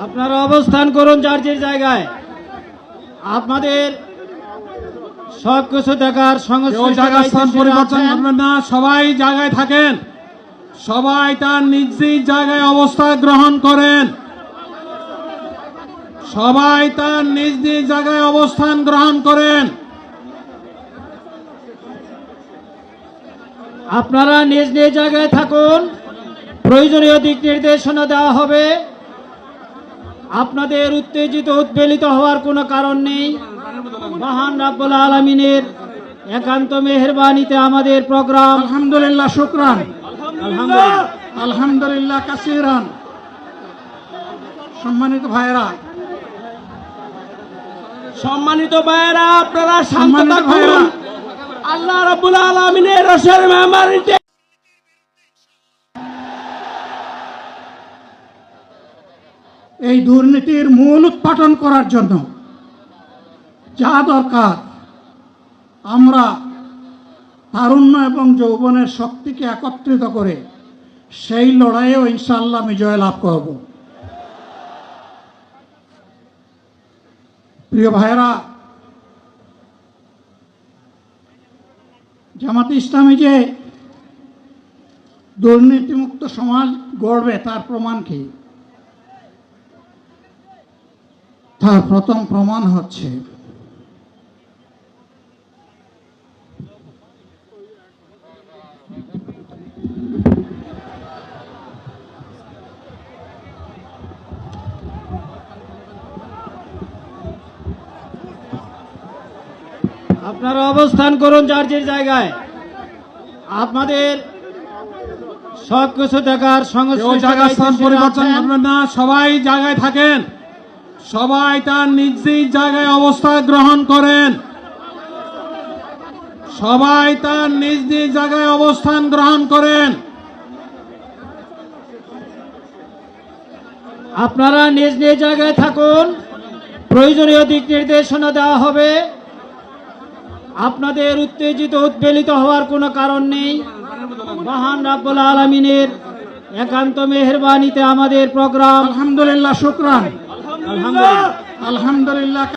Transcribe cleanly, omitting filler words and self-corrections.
আপনারা অবস্থান করুন যার যে জায়গায়। আপনাদের সবকিছু দেখার স্থান পরিবর্তন করবেন না, সবাই জায়গায় থাকেন, সবাই তার নিজ নিজ জায়গায় অবস্থান গ্রহণ করেন, সবাই তার নিজ নিজ জায়গায় অবস্থান গ্রহণ করেন। আপনারা নিজ নিজ জায়গায় থাকুন, প্রয়োজনীয় দিক নির্দেশনা দেওয়া হবে। আপনাদের উত্তেজিত উদ্বেলিত হওয়ার কোনো কারণ নেই। মহান রাব্বুল আলামিনের একান্ত মেহেরবানিতে আমাদের প্রোগ্রাম আলহামদুলিল্লাহ, শুকরান, আলহামদুলিল্লাহ আলহামদুলিল্লাহ কাসীরান। সম্মানিত ভাইয়েরা, আপনারা শান্ত সম্মানিত থাকুন। ভাইয়েরা, আল্লাহ রাব্বুল আলামিনের রসের মেহমানিতে এই দুর্নীতির মূল উৎপাটন করার জন্য যা দরকার, আমরা তারুণ্য এবং যৌবনের শক্তিকে একত্রিত করে সেই লড়াইয়েও ইনশাআল্লাহ বিজয় লাভ করব। প্রিয় ভাইয়েরা, জামাতে ইসলামী যে দুর্নীতিমুক্ত সমাজ গড়বে তার প্রমাণ কি? তার প্রথম প্রমাণ হচ্ছে আপনারা অবস্থান করুন যার যে জায়গায়। আপনাদের সবকিছু দেখার স্থান পরিবর্তন করবেন না, সবাই জায়গায় থাকেন, সবাই তার নিজ নিজ জায়গায় অবস্থান গ্রহণ করেন, সবাই তার নিজ নিজ জায়গায় অবস্থান গ্রহণ করেন। আপনারা নিজ নিজ জায়গায় থাকুন, প্রয়োজনীয় দিক নির্দেশনা দেওয়া হবে। আপনাদের উত্তেজিত উদ্বেলিত হওয়ার কোনো কারণ নেই। মহান রাব্বুল আলামিনের একান্ত মেহেরবানিতে আমাদের প্রোগ্রাম আলহামদুলিল্লাহ, শুকরান, আলহামদুলিল্লাহ আলহামদুলিল্লাহ।